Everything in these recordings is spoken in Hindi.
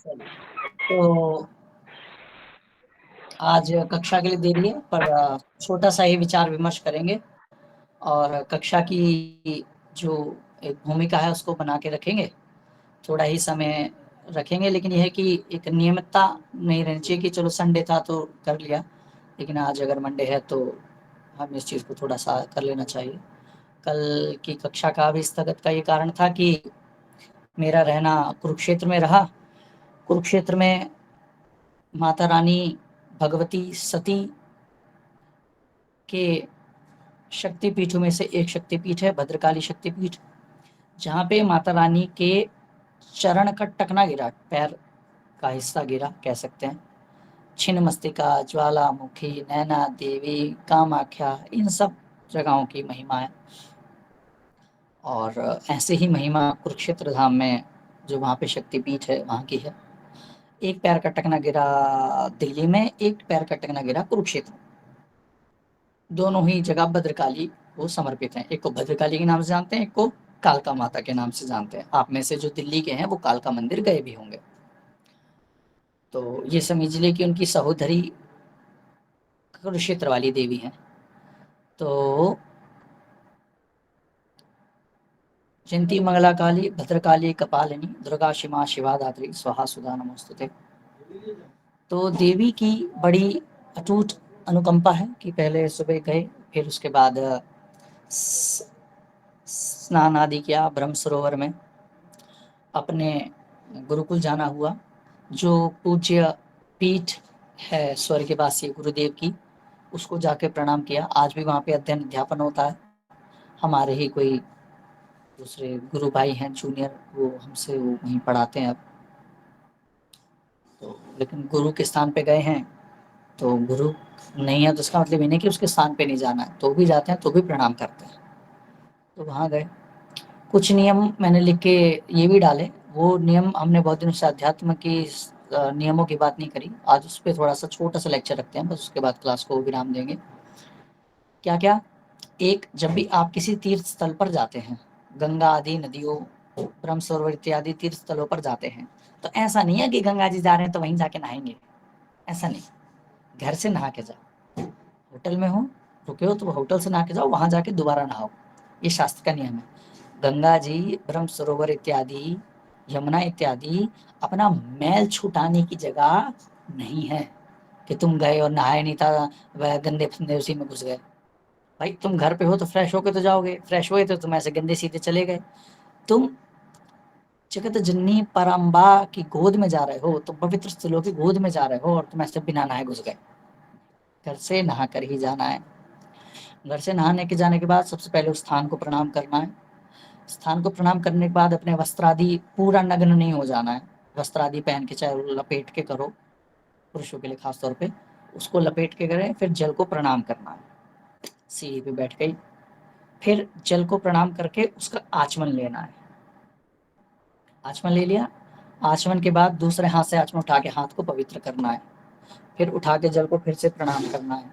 तो आज कक्षा के लिए देरी है, पर छोटा सा ही विचार विमर्श करेंगे और कक्षा की जो एक भूमिका है उसको बना के रखेंगे। थोड़ा ही समय रखेंगे, लेकिन यह है कि एक नियमितता नहीं रहनी चाहिए कि चलो संडे था तो कर लिया, लेकिन आज अगर मंडे है तो हम इस चीज़ को थोड़ा सा कर लेना चाहिए। कल की कक्षा का भी स्थगित का ये कारण था कि मेरा रहना कुरुक्षेत्र में रहा। कुरुक्षेत्र में माता रानी भगवती सती के शक्तिपीठों में से एक शक्तिपीठ है भद्रकाली शक्तिपीठ, जहाँ पे माता रानी के चरण का टकना गिरा, पैर का हिस्सा गिरा कह सकते हैं। छिन्नमस्तिका, ज्वालामुखी, नैना देवी, कामाख्या, इन सब जगहों की महिमा है। और ऐसे ही महिमा कुरुक्षेत्र धाम में जो वहाँ पे शक्तिपीठ है वहाँ की है। एक पैर का टकना गिरा दिल्ली में, एक पैर का टकना गिरा कुरुक्षेत्र में। दोनों ही जगह भद्रकाली को समर्पित हैं। एक को भद्रकाली के नाम से जानते हैं, एक को कालका माता के नाम से जानते हैं। आप में से जो दिल्ली के हैं वो कालका मंदिर गए भी होंगे। तो ये समझ लीजिए कि उनकी सहोदरी कुरुक्षेत्र वाली देवी हैं। तो जयंती मंगला काली भद्रकाली कपालिनी दुर्गा शिमा शिवा दात्री स्वाहा सुधा नमोस्तुते। तो देवी की बड़ी अटूट अनुकंपा है कि पहले सुबह गए, फिर उसके बाद स्नान आदि किया ब्रह्म सरोवर में, अपने गुरुकुल जाना हुआ। जो पूज्य पीठ है स्वर्गवासी गुरुदेव की, उसको जाके प्रणाम किया। आज भी वहाँ पे अध्ययन अध्यापन होता है। हमारे ही कोई दूसरे गुरु भाई हैं जूनियर, वो हमसे वो वहीं पढ़ाते हैं अब। तो लेकिन गुरु के स्थान पे गए हैं, तो गुरु नहीं है तो इसका मतलब ये नहीं कि उसके स्थान पे नहीं जाना है, तो भी जाते हैं, तो भी प्रणाम करते हैं। तो वहाँ गए। कुछ नियम मैंने लिख के ये भी डाले। वो नियम हमने बहुत दिनों से अध्यात्म की नियमों की बात नहीं करी, आज उस पर थोड़ा सा छोटा सा लेक्चर रखते हैं, बस उसके बाद क्लास को विराम देंगे। क्या क्या? एक, जब भी आप किसी तीर्थ स्थल पर जाते हैं, गंगा आदि नदियों, ब्रह्म सरोवर इत्यादि तीर्थ स्थलों पर जाते हैं, तो ऐसा नहीं है कि गंगा जी जा रहे हैं तो वहीं जाके नहाएंगे। ऐसा नहीं, घर से नहा के जाओ। होटल में हो, रुके हो तो होटल से नहा के जाओ, वहां जाके दोबारा नहाओ। ये शास्त्र का नियम है। गंगा जी, ब्रह्म सरोवर इत्यादि, यमुना इत्यादि अपना मैल छुटाने की जगह नहीं है कि तुम गए और नहाए नहीं था, वह गंदे फंदे उसी में घुस गए। भाई तुम घर पे हो तो फ्रेश होके तो जाओगे, फ्रेश हुए तो तुम ऐसे गंदे सीधे चले गए। तुम जगत जननी परम्बा की गोद में जा रहे हो, तुम पवित्र स्थलों की गोद में जा रहे हो, और तुम ऐसे बिना नहाए घुस गए। घर से नहा कर ही जाना है। घर से नहाने के जाने के बाद सबसे पहले उस स्थान को प्रणाम करना है। स्थान को प्रणाम करने के बाद अपने वस्त्र आदि, पूरा नग्न नहीं हो जाना है। वस्त्र आदि पहन के, चाहे लपेट के करो, पुरुषों के लिए खास तौर पे उसको लपेट के करें। फिर जल को प्रणाम करना है। सीढ़ी पे बैठ गई, फिर जल को प्रणाम करके उसका आचमन लेना है। आचमन ले लिया। आचमन के बाद दूसरे हाथ से आचमन उठा के हाथ को पवित्र करना है। फिर उठा के जल को फिर से प्रणाम करना है।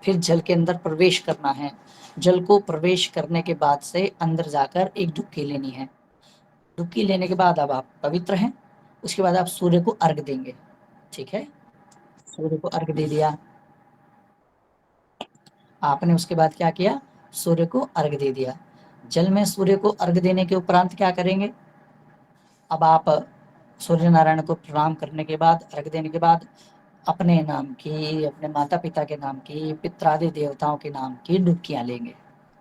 फिर जल के अंदर प्रवेश करना है। जल को प्रवेश करने के बाद से अंदर जाकर एक डुबकी लेनी है। डुबकी लेने के बाद अब आप पवित्र हैं। उसके बाद आप सूर्य को अर्घ देंगे। ठीक है, सूर्य को अर्घ दे दिया आपने। उसके बाद क्या किया? सूर्य को अर्घ दे दिया। जल में सूर्य को अर्घ देने के उपरांत क्या करेंगे? अब आप सूर्य नारायण को प्रणाम करने के बाद, अर्घ देने के बाद, अपने नाम की, अपने माता पिता के नाम की, पितरादि देवताओं के नाम की डुबकियां लेंगे।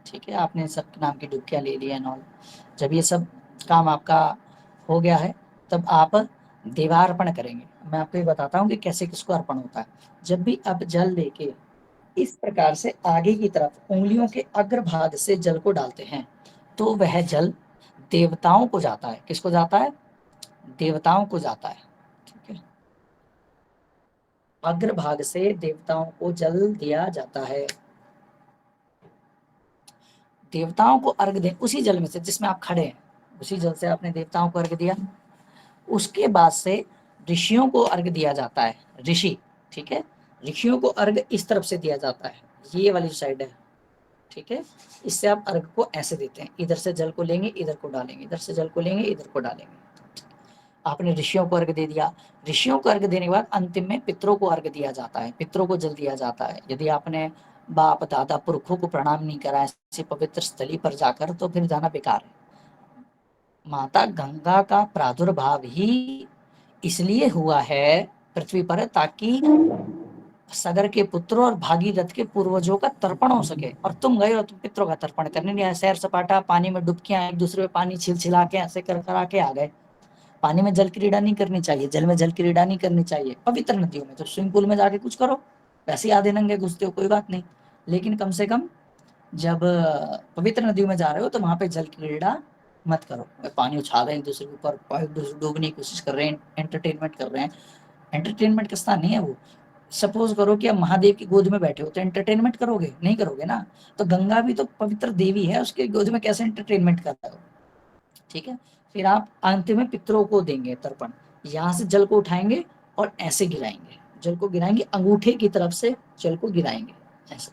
ठीक है, आपने सब नाम की डुबकियां ले ली है नॉल। जब ये सब काम आपका हो गया है, तब आप देवार्पण करेंगे। मैं आपको ये बताता हूँ कि कैसे किसको अर्पण होता है। जब भी आप जल लेके इस प्रकार से आगे की तरफ उंगलियों के अग्रभाग से जल को डालते हैं, तो वह जल देवताओं को जाता है। किसको जाता है? देवताओं को जाता है। ठीक है, अग्रभाग से देवताओं को जल दिया जाता है। देवताओं को अर्घ दें उसी जल में से जिसमें आप खड़े हैं, उसी जल से आपने देवताओं को अर्घ दिया। उसके बाद से ऋषियों को अर्घ दिया जाता है। ऋषि, ठीक है, ऋषियों को अर्घ इस तरफ से दिया जाता है, ये वाली साइड है। ठीक है, इससे आप अर्घ को ऐसे देते हैं, इधर से जल को लेंगे, इधर को डालेंगे, इधर से जल को लेंगे, इधर को डालेंगे। आपने ऋषियों को अर्घ दे दिया, ऋषियों को अर्घ देने के बाद अंतिम में पितरों को अर्घ दिया जाता है, पितरों को जल दिया जाता है। यदि आपने बाप दादा पुरखों को प्रणाम नहीं करा ऐसी पवित्र स्थली पर जाकर, तो फिर जाना बेकार है। माता गंगा का प्रादुर्भाव ही इसलिए हुआ है पृथ्वी पर, ताकि सगर के पुत्रों और भागीरथ के पूर्वजों का तर्पण हो सके। और तुम गए और तुम पितरों का तर्पण करने नहीं आए, सैर सपाटा, पानी में डुबकियां, एक दूसरे में पानी छिलछिला के ऐसे कर करा के आ गए। पानी में जल क्रीड़ा नहीं करनी चाहिए, जल में जल क्रीड़ा नहीं करनी चाहिए। पवित्र नदियों में तो स्विमिंग पूल में जाके कुछ करो, वैसे ही आधे नंगे घुसते हो, कोई बात नहीं, लेकिन कम से कम जब पवित्र नदियों में जा रहे हो तो वहां पे जल क्रीड़ा मत करो। पानी उछाल रहे हैं एक दूसरे के ऊपर, एक दूसरे डूबने की कोशिश कर रहे हैं, एंटरटेनमेंट कर रहे हैं। एंटरटेनमेंट का स्थान नहीं है वो। सपोज करो कि आप महादेव की गोद में बैठे हो, तो एंटरटेनमेंट करोगे? नहीं करोगे ना। तो गंगा भी तो पवित्र देवी है, उसके गोद में कैसे एंटरटेनमेंट कर रहे हो? ठीक है। फिर आप अंत में पितरों को देंगे तर्पण। यहाँ से जल को उठाएंगे और ऐसे गिराएंगे, जल को गिराएंगे, अंगूठे की तरफ से जल को गिराएंगे, ऐसे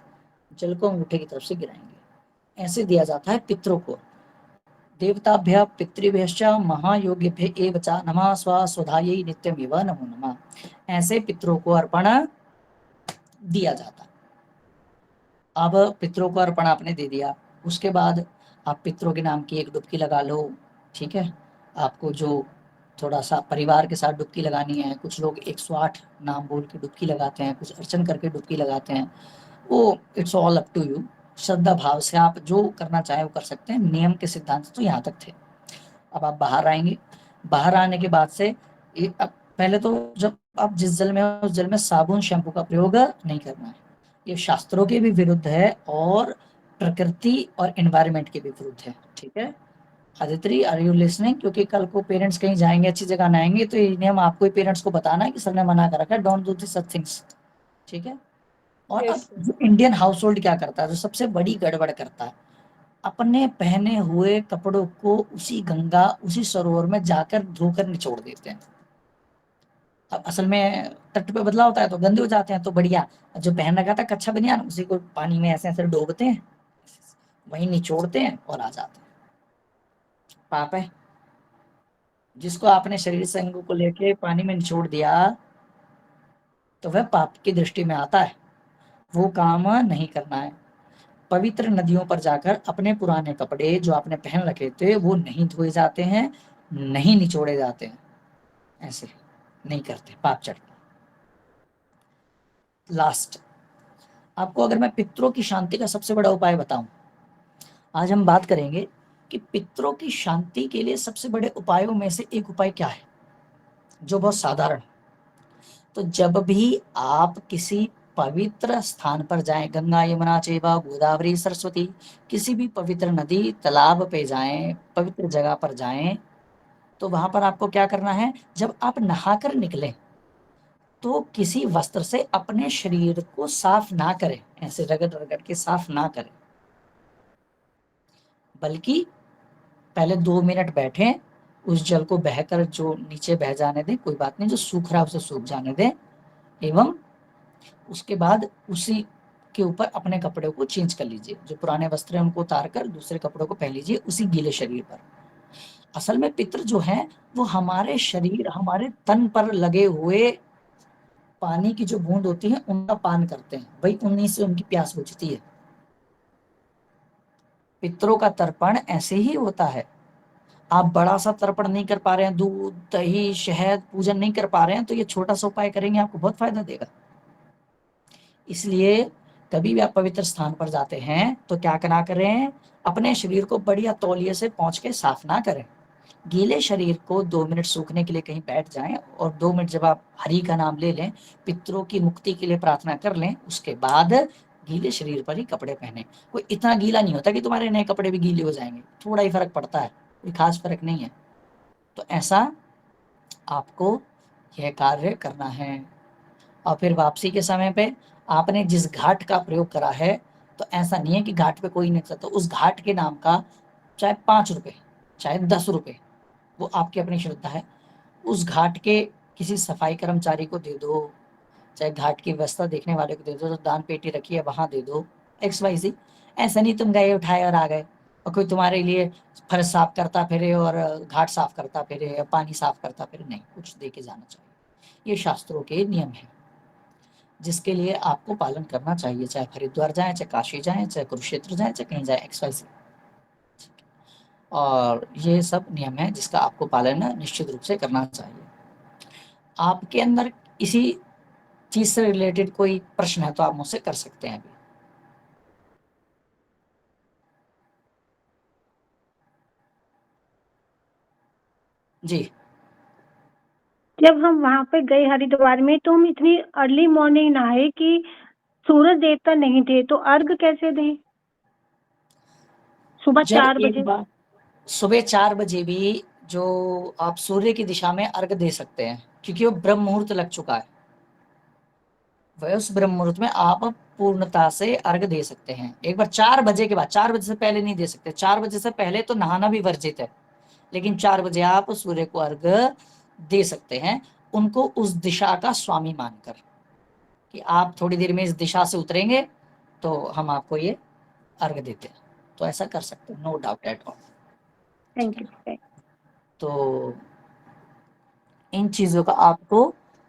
जल को अंगूठे की तरफ से गिराएंगे। ऐसे दिया जाता है पितरों को। देवताभ्य पितृभ्यश्च महायोगिभ्य एव च नमः स्वधायै नित्यमेव नमो नमः। ऐसे पितरों को अर्पण दिया जाता। अब पितरों को अर्पण आपने दे दिया, उसके बाद आप पितरों के नाम की एक डुबकी लगा लो। ठीक है। आपको जो थोड़ा सा परिवार के साथ डुबकी लगानी है, कुछ लोग 108 नाम बोल के डुबकी लगाते हैं, कुछ अर्चन करके डुबकी लगाते हैं, वो it's all up to you. श्रद्धा भाव से आप जो करना चाहे वो कर सकते हैं। नियम के सिद्धांत तो यहाँ तक थे। अब आप बाहर आएंगे, बाहर आने के बाद से अब पहले तो जब आप जिस जल में हो उस जल में साबुन शैम्पू का प्रयोग नहीं करना है। ये शास्त्रों के भी विरुद्ध है और प्रकृति और एनवायरमेंट के भी विरुद्ध है। ठीक है। Aditri, are you listening? क्योंकि कल को पेरेंट्स कहीं जाएंगे, अच्छी जगह ना आएंगे, तो ये नियम आपको ही पेरेंट्स को बताना है कि सर ने मना कर रखा है, don't do this such things. ठीक है। और अब यस जो इंडियन हाउस होल्ड क्या करता है, जो सबसे बड़ी गड़बड़ करता है, अपने पहने हुए कपड़ों को उसी गंगा उसी सरोवर में जाकर धोकर निचोड़ देते हैं। अब असल में तट पे बदला होता है तो गंदे हो जाते हैं, तो बढ़िया जो पहन रखा था कच्छा बनियान, उसी को पानी में ऐसे ऐसे डोबते हैं, वहीं निचोड़ते हैं और आ जाते हैं। पाप है। जिसको आपने शरीर से अंगों को लेके पानी में निचोड़ दिया, तो वह पाप की दृष्टि में आता है। वो काम नहीं करना है। पवित्र नदियों पर जाकर अपने पुराने कपड़े जो आपने पहन रखे थे वो नहीं धोए जाते हैं, नहीं निचोड़े जाते हैं, ऐसे नहीं करते, पाप चढ़ता। लास्ट, आपको अगर मैं पितरों की शांति का सबसे बड़ा उपाय बताऊं, आज हम बात करेंगे कि पितरों की शांति के लिए सबसे बड़े उपायों में से एक उपाय क्या है, जो बहुत साधारण। तो जब भी आप किसी पवित्र स्थान पर जाएं, गंगा यमुना चैव गोदावरी सरस्वती, किसी भी पवित्र नदी तालाब पे जाएं, पवित्र जगह पर जाएं, तो वहां पर आपको क्या करना है, जब आप नहाकर निकलें तो किसी वस्त्र से अपने शरीर को साफ ना करें, ऐसे रगड़ रगड़ के साफ ना करें, बल्कि पहले 2 मिनट बैठें, उस जल को बहकर जो नीचे बह जाने दें, कोई बात नहीं, जो सूख रहा है उसे सूख जाने दें, एवं उसके बाद उसी के ऊपर अपने कपड़े को चेंज कर लीजिए, जो पुराने वस्त्र हैं उनको उतार कर दूसरे कपड़ों को पहन लीजिए उसी गीले शरीर पर। असल में पितर जो हैं वो हमारे शरीर, हमारे तन पर लगे हुए पानी की जो बूंद होती है उनका पान करते हैं, वही उन्हीं से उनकी प्यास बुझती है। पितरों का तर्पण ऐसे ही होता है। आप बड़ा सा तर्पण नहीं कर पा रहे हैं, दूध दही शहद पूजन नहीं कर पा रहे हैं, तो ये छोटा सा उपाय करेंगे आपको बहुत फायदा देगा। इसलिए कभी भी आप पवित्र स्थान पर जाते हैं तो क्या करा करें, अपने शरीर को बढ़िया तौलिए से पोंछ के साफ ना करें। गीले शरीर को 2 मिनट सूखने के लिए कहीं बैठ जाएं और 2 मिनट जब आप हरि का नाम ले लें, पितरों की मुक्ति के लिए प्रार्थना कर लें, उसके बाद गीले शरीर पर ही कपड़े पहने। कोई इतना गीला नहीं होता कि तुम्हारे नए कपड़े भी गीले हो जाएंगे, थोड़ा ही फर्क पड़ता है, कोई खास फर्क नहीं है। तो ऐसा आपको यह कार्य करना है। और फिर वापसी के समय पे आपने जिस घाट का प्रयोग करा है, तो ऐसा नहीं है कि घाट पे कोई नहीं चलता, तो उस घाट के नाम का चाहे 5 रुपए चाहे 10 रुपए, वो आपकी अपनी श्रद्धा है, उस घाट के किसी सफाई कर्मचारी को दे दो, चाहे घाट की व्यवस्था देखने वाले को दे दो, तो दान पेटी रखी है वहां दे दो, XYZ। ऐसा नहीं तुम गए उठाए और आ गए। और कोई तुम्हारे लिए फर्श साफ करता फिरे और घाट साफ करता फिरे या पानी साफ करता फिरे, नहीं, कुछ दे के जाना चाहिए। ये शास्त्रों के नियम है जिसके लिए आपको पालन करना चाहिए, चाहे हरिद्वार जाएं, चाहे काशी जाएं, चाहे कुरुक्षेत्र जाएं, चाहे कहीं जाए, XYZ। और ये सब नियम है जिसका आपको पालन निश्चित रूप से करना चाहिए। आपके अंदर इसी चीज से रिलेटेड कोई प्रश्न है तो आप मुझसे कर सकते हैं अभी। जी। जब हम वहाँ पे गए हरिद्वार में तो हम इतनी अर्ली मॉर्निंग नहाए कि सूरज देवता नहीं थे, तो अर्घ कैसे दें? सुबह जब 4 एक बजे। बार सुबह 4 बजे भी जो आप सूर्य की दिशा में अर्घ दे सकते हैं, क्योंकि वो ब्रह्म मुहूर्त लग चुका है। वह उस ब्रह्म मुहूर्त में आप पूर्णता से अर्घ दे सकते हैं। एक बार 4 बजे के बाद, 4 बजे से पहले नहीं दे सकते। 4 बजे से पहले तो नहाना भी वर्जित है, लेकिन 4 बजे आप सूर्य को अर्घ दे सकते हैं, उनको उस दिशा का स्वामी मानकर कि आप थोड़ी देर में इस दिशा से उतरेंगे तो हम आपको ये अर्घ देते हैं। तो ऐसा कर सकते हैं, नो डाउट एट ऑल। ठीक थैंक है यू। ना? तो इन चीजों का आपको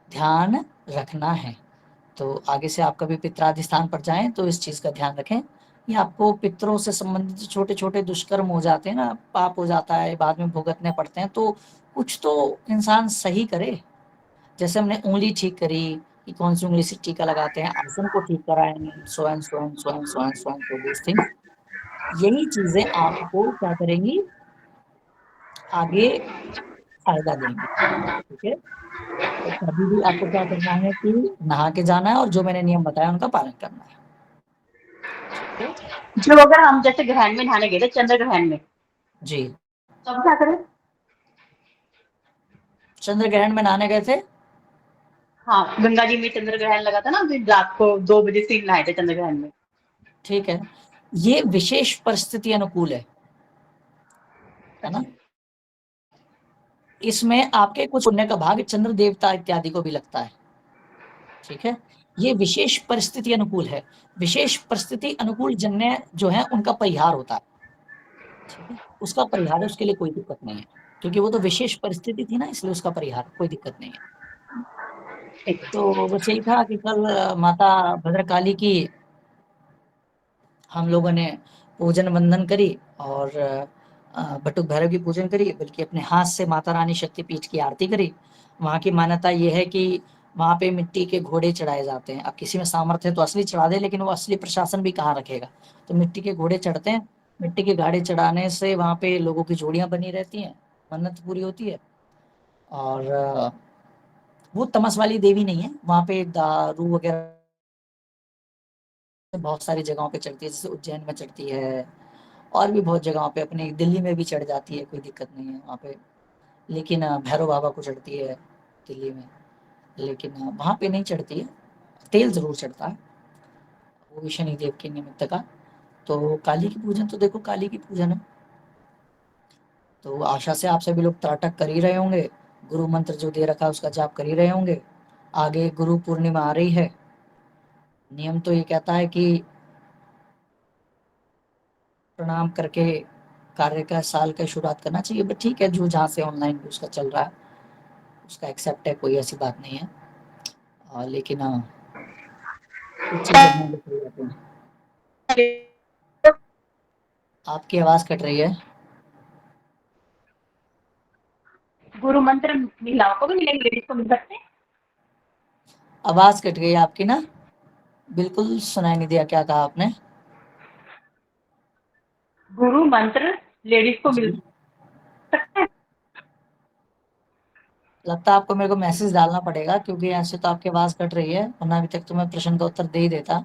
ध्यान रखना है। तो आगे से आप कभी पितरादि स्थान पर जाएं तो इस चीज का ध्यान रखें। ये आपको पितरों से संबंधित छोटे छोटे दुष्कर्म हो जाते हैं ना, पाप हो जाता है, बाद में भुगतने पड़ते हैं, तो कुछ तो इंसान सही करे। जैसे हमने उंगली ठीक करी कि कौन सी उंगली से टीका लगाते हैं, आसन को ठीक कराएं, so and so and so and so and so and so this things. यही चीजें आपको क्या करेंगी, आगे फायदा देंगी। ठीक है। तो कभी भी आपको क्या करना है कि नहा के जाना है और जो मैंने नियम बताया उनका पालन करना है। ठीक है। जो अगर हम जैसे ग्रहण में नहाने गए थे, चंद्र ग्रहण में, जी। तब क्या करें? चंद्र ग्रहण में नहाने गए थे। हाँ, गंगा जी में चंद्र ग्रहण लगा था ना, फिर रात को 2 बजे से नहाए थे चंद्र ग्रहण में। ठीक है। ये विशेष परिस्थिति अनुकूल है ना। अच्छा। इसमें आपके कुछ पुण्य का भाग चंद्र देवता इत्यादि को भी लगता है। ठीक है। ये विशेष परिस्थिति अनुकूल है। विशेष परिस्थिति अनुकूल जन्य जो है उनका परिहार होता है। ठीक है। उसका परिहार है, उसके लिए कोई दिक्कत नहीं है, क्योंकि वो तो विशेष परिस्थिति थी ना, इसलिए उसका परिहार, कोई दिक्कत नहीं है। ठीक है। तो बस यही था कि कल माता भद्रकाली की हम लोगों ने पूजन वंदन करी और बटुक भैरव की पूजन करी, बल्कि अपने हाथ से माता रानी शक्तिपीठ की आरती करी। वहाँ की मान्यता ये है कि वहाँ पे मिट्टी के घोड़े चढ़ाए जाते हैं। अब किसी में सामर्थ्य है तो असली चढ़ा दे, लेकिन वो असली प्रशासन भी कहाँ रखेगा, तो मिट्टी के घोड़े चढ़ते हैं। मिट्टी के घोड़े चढ़ाने से वहाँ पे लोगों की जोड़ियाँ बनी रहती हैं, मन्नत पूरी होती है। और वो तमस वाली देवी नहीं है, वहाँ पे दारू वगैरह बहुत सारी जगहों पे चढ़ती है, जैसे उज्जैन में चढ़ती है और भी बहुत जगहों पे, अपने दिल्ली में भी चढ़ जाती है, कोई दिक्कत नहीं है वहाँ पे। लेकिन भैरव बाबा को चढ़ती है दिल्ली में, लेकिन वहाँ पे नहीं चढ़ती है। तेल जरूर चढ़ता है, वो भी शनिदेव के निमित्त का। तो काली की पूजन तो देखो, काली की पूजन है, तो आशा से आप सभी लोग त्राटक कर ही रहे होंगे, गुरु मंत्र जो दे रखा है उसका जाप कर ही रहे होंगे। आगे गुरु पूर्णिमा आ रही है। नियम तो ये कहता है कि प्रणाम करके कार्य का साल का शुरुआत करना चाहिए, बट ठीक है, जो जहाँ से ऑनलाइन भी उसका चल रहा है उसका एक्सेप्ट है, कोई ऐसी बात नहीं है। लेकिन कुछ चीजें हैं जो सही रहती हैं। आपकी आवाज कट रही है। गुरु मंत्र महिलाओं को भी मिलेंगे, लेडीज को मिल सकते हैं? आवाज कट गई आपकी ना, बिल्कुल सुनाई नहीं दिया, क्या कहा आपने। गुरु मंत्र लेडीज को मिल जी। सकते हैं? लगता है आपको मेरे को मैसेज डालना पड़ेगा, क्योंकि ऐसे तो आपकी आवाज कट रही है, वरना अभी तक तो मैं प्रश्न का उत्तर दे ही देता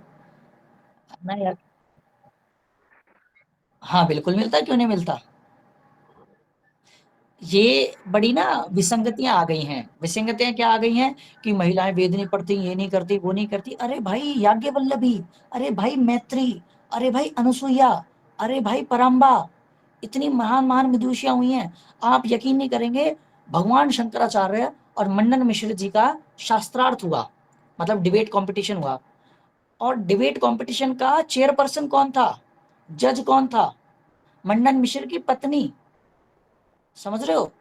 ना यार। हाँ बिल्कुल मिलता है, क्यों नहीं मिलता। ये बड़ी ना विसंगतियां आ गई हैं। विसंगतियां क्या आ गई हैं कि महिलाएं वेद नहीं पढ़ती, ये नहीं करती, वो नहीं करती। अरे भाई याज्ञवल्लभी, अरे भाई मैत्री, अरे भाई अनुसुईया, अरे भाई पराम्बा, इतनी महान महान विदुषियां हुई हैं। आप यकीन नहीं करेंगे, भगवान शंकराचार्य और मंडन मिश्र जी का शास्त्रार्थ हुआ, मतलब डिबेट कंपटीशन हुआ। और डिबेट कंपटीशन का चेयरपर्सन कौन था, जज कौन था, मंडन मिश्र की पत्नी, समझ रहे हो?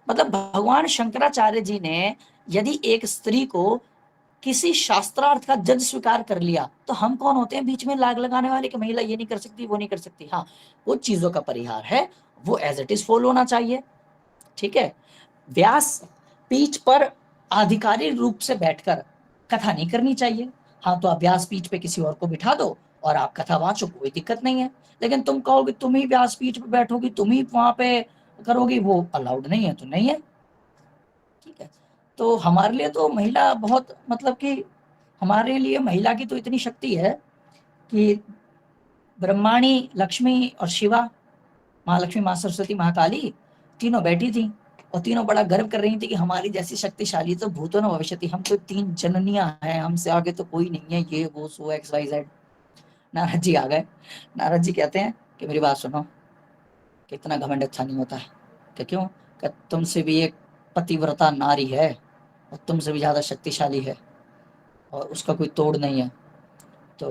मतलब भगवान शंकराचार्य जी ने यदि एक स्त्री को किसी शास्त्रार्थ का जज स्वीकार कर लिया, तो हम कौन होते हैं बीच में लाग लगाने वाले कि महिला ये नहीं कर सकती, वो नहीं कर सकती। हाँ, कुछ चीजों का परिहार है, वो एज इट इज फॉलो होना चाहिए, ठीक है। व्यास पीठ पर आधिकारिक रूप से बैठकर कथा नहीं करनी चाहिए। हाँ, तो आप व्यास पीठ पे किसी और को बिठा दो और आप कथा वाचो, कोई दिक्कत नहीं है। लेकिन तुम कहोगे तुम ही व्यास पीठ पे बैठोगी, तुम ही वहां पे करोगी, वो अलाउड नहीं है, तो नहीं है, ठीक है। तो हमारे लिए तो महिला बहुत, मतलब कि हमारे लिए महिला की तो इतनी शक्ति है कि ब्रह्माणी, लक्ष्मी और शिवा, माँ लक्ष्मी, माँ सरस्वती, माँ काली, तीनों बैठी थी और तीनों बड़ा गर्व कर रही थी कि हमारी जैसी शक्तिशाली तो भूतों न भविष्यति, हम तो 3 जननियां हैं, हमसे आगे तो कोई नहीं है, ये वो सो x Y Z. Narad ji आ गए। नारद जी कहते हैं कि मेरी बात सुनो, कितना घमंड अच्छा नहीं होता है। कि क्यों? कि तुमसे भी एक पतिव्रता नारी है और तुमसे भी ज्यादा शक्तिशाली है और उसका कोई तोड़ नहीं है। तो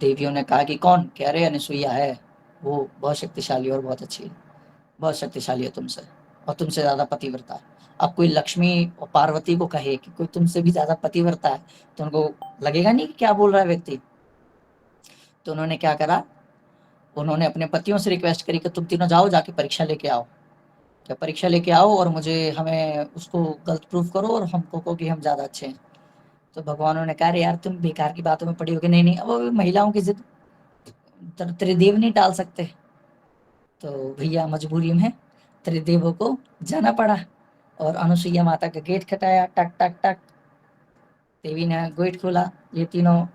देवियों ने कहा कि कौन? कह रहे अनुसुईया है, वो बहुत शक्तिशाली और बहुत अच्छी है, बहुत शक्तिशाली है तुमसे और तुमसे ज्यादा पतिव्रता है। अब कोई लक्ष्मी और पार्वती को कहे कि कोई तुमसे भी ज्यादा पतिव्रता है, तो उनको लगेगा नहीं कि क्या बोल रहा है व्यक्ति। तो उन्होंने क्या करा, उन्होंने अपने पतियों से रिक्वेस्ट करी कि तुम तीनों जाओ, जाके परीक्षा लेके आओ, क्या परीक्षा लेके आओ और मुझे, हमें उसको गलत प्रूफ करो और हमको कहो कि हम ज्यादा अच्छे हैं। तो भगवानों ने कहा, यार तुम बेकार की बातों में पड़ी हो कि नहीं नहीं, अब महिलाओं की जिद त्रिदेव नहीं टाल सकते, तो भैया मजबूरी में त्रिदेवों को जाना पड़ा और अनुसुईया माता का गेट खटाया, टक टक टक। देवी ने गेट खोला, ये तीनों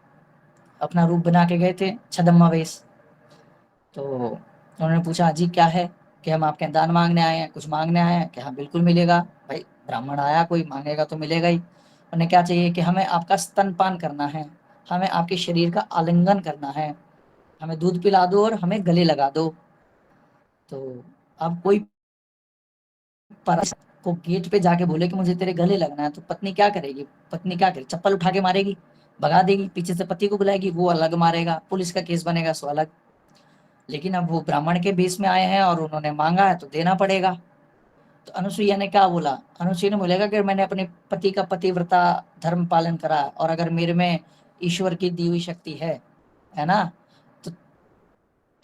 अपना रूप बना के गए थे, छदम्मा वेश। तो उन्होंने पूछा, जी क्या है? कि हम आपके दान मांगने आए हैं, कुछ मांगने आए हैं। कि हाँ बिल्कुल मिलेगा भाई, ब्राह्मण आया कोई मांगेगा तो मिलेगा ही। उन्हें क्या चाहिए? कि हमें आपका स्तनपान करना है, हमें आपके शरीर का आलिंगन करना है, हमें दूध पिला दो और हमें गले लगा दो। तो अब कोई परस को गेट पे जाके बोले कि मुझे तेरे गले लगना है, तो पत्नी क्या करेगी? पत्नी क्या करेगी? चप्पल उठा के मारेगी, भगा देगी, पीछे से पति को बुलाएगी, वो अलग मारेगा, पुलिस का केस बनेगा, सो अलग। लेकिन अब वो ब्राह्मण के बेस में आए हैं और उन्होंने मांगा है तो देना पड़ेगा। तो अनुसुईया ने क्या बोला? अनुसुईया ने बोलेगा कि मैंने अपने पति का पतिव्रता धर्म पालन करा और अगर मेरे में ईश्वर की दी हुई शक्ति है ना, तो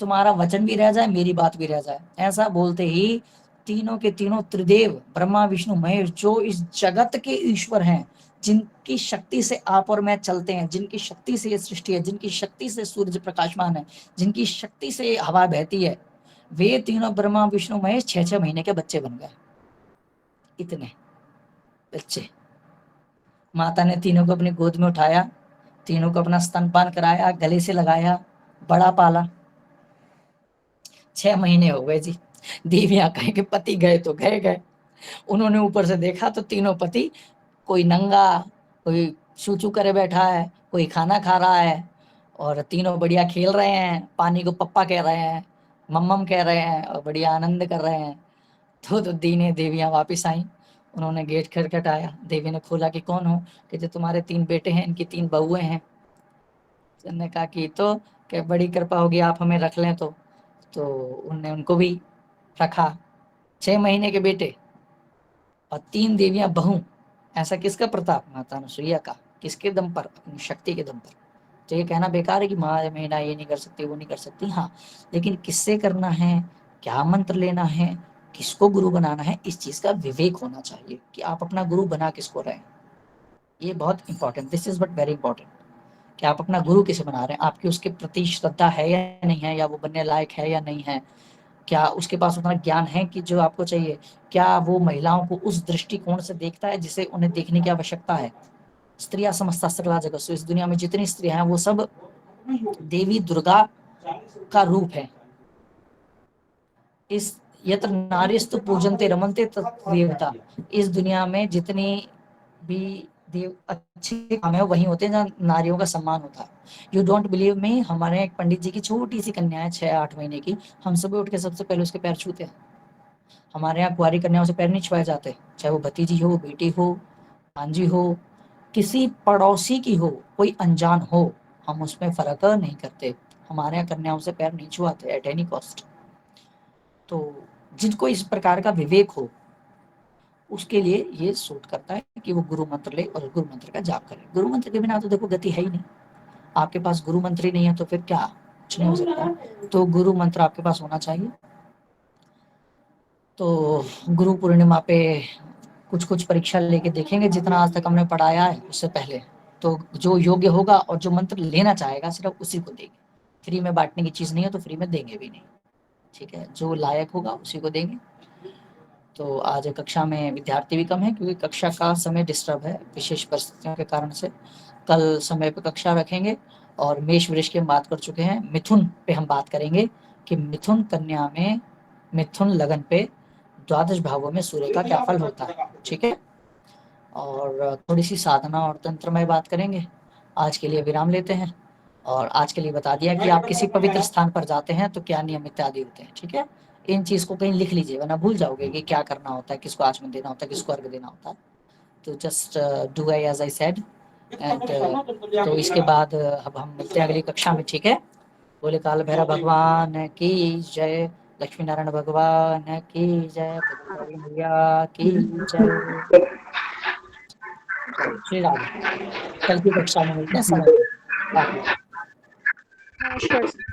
तुम्हारा वचन भी रह जाए, मेरी बात भी रह जाए। ऐसा बोलते ही तीनों के तीनों त्रिदेव, ब्रह्मा विष्णु महेश, जो इस जगत के ईश्वर हैं, जिनकी शक्ति से आप और मैं चलते हैं, जिनकी शक्ति से ये सृष्टि है, जिनकी शक्ति से सूरज प्रकाशमान है, जिनकी शक्ति से हवा बहती है, वे तीनों ब्रह्मा विष्णु महेश 6-6 महीने के बच्चे बन गए। इतने बच्चे। माता ने तीनों को अपनी गोद में उठाया, तीनों को अपना स्तनपान कराया, गले से लगाया, बड़ा पाला। 6 महीने हो गए जी। देवियां कहें कि पति गए तो गए गए। उन्होंने ऊपर से देखा तो तीनों पति, कोई नंगा, कोई चू करे बैठा है, कोई खाना खा रहा है और तीनों बढ़िया खेल रहे हैं, पानी को पप्पा कह रहे हैं, मम्मम कह रहे हैं और बढ़िया आनंद कर रहे हैं। तो दीने देवियां वापस आई, उन्होंने गेट खटखटाया, देवी ने खोला कि कौन हो? कि जो तुम्हारे 3 बेटे हैं, इनकी 3 बहुएं हैं। ने कहा कि तो कि बड़ी कृपा होगी आप हमें रख लें तो उनने उनको भी रखा। 6 महीने के बेटे और 3 देवियां बहू। ऐसा किसका प्रताप? माता अनुसुईया का। किसके दम पर? अपनी शक्ति के दम पर। तो ये कहना बेकार है कि माँ मीना ये नहीं कर सकती, वो नहीं कर सकती। हाँ, लेकिन किससे करना है, क्या मंत्र लेना है, किसको गुरु बनाना है, इस चीज का विवेक होना चाहिए कि आप अपना गुरु बना किसको रहे। ये बहुत important, this is but very important कि आप अपना गुरु किसे बना रहे हैं, आपकी उसके प्रति श्रद्धा है या नहीं है, या वो बनने लायक है या नहीं है, क्या उसके पास उतना ज्ञान है कि जो आपको चाहिए, क्या वो महिलाओं को उस दृष्टिकोण से देखता है जिसे उन्हें देखने की आवश्यकता है। स्त्रियां समस्ता सकला जगत से, इस दुनिया में जितनी स्त्रियां हैं वो सब देवी दुर्गा का रूप है। इस यत्र नारीस्तु पूजनते रमनते तत्देवता, इस दुनिया में जितनी भी देव अच्छे काम है वही होते हैं जहाँ नारियों का सम्मान होता है। यू डोंट बिलीव मी, हमारे यहाँ एक पंडित जी की छोटी सी कन्या है 6-8 महीने की, हम सुबह उठ के सबसे पहले उसके पैर छूते हैं। हमारे यहाँ कुंवारी कन्याओं से पैर नहीं छुआए जाते, चाहे वो भतीजी हो, बेटी हो, भांजी हो, किसी पड़ोसी की हो, कोई अनजान हो, हम उसमें फर्क नहीं करते। हमारे यहाँ कन्याओं से पैर नहीं छुआते एट एनी कॉस्ट। तो जिनको इस प्रकार का विवेक हो उसके लिए ये सूट करता है कि वो गुरु मंत्र ले और गुरु मंत्र का जाप करे। गुरु मंत्र के बिना तो देखो गति है ही नहीं। आपके पास गुरु मंत्र ही नहीं है तो फिर क्या, कुछ नहीं हो सकता। तो गुरु मंत्र आपके पास होना चाहिए। तो गुरु पूर्णिमा पे कुछ परीक्षा लेके देखेंगे, जितना आज तक हमने पढ़ाया है उससे पहले। तो जो योग्य होगा और जो मंत्र लेना चाहेगा सिर्फ उसी को देंगे। फ्री में बांटने की चीज नहीं है तो फ्री में देंगे भी नहीं, ठीक है। जो लायक होगा उसी को देंगे। तो आज कक्षा में विद्यार्थी भी कम है क्योंकि कक्षा का समय डिस्टर्ब है विशेष परिस्थितियों के कारण से। कल समय पे कक्षा रखेंगे। और मेष वृष की हम बात कर चुके हैं, मिथुन पे हम बात करेंगे कि मिथुन कन्या में, मिथुन लगन पे द्वादश भावों में सूर्य का क्या फल होता है, ठीक है। और थोड़ी सी साधना और तंत्रमय बात करेंगे। आज के लिए विराम लेते हैं। और आज के लिए बता दिया कि आप किसी पवित्र स्थान पर जाते हैं तो क्या नियम इत्यादि होते हैं, ठीक है। इन चीज को कहीं लिख लीजिए वरना भूल जाओगे कि क्या करना होता है, किसको आचमन देना होता है, किसको अर्घ देना होता है। तो just do as I said and तो इसके बाद अब हम मिलते हैं अगली कक्षा में, ठीक है। बोले काल भैरव भगवान की जय, लक्ष्मी नारायण भगवान की जय, मैया की जय। श्री राधे। कल की कक्षा में मिलते हैं समय पे। नमस्कार।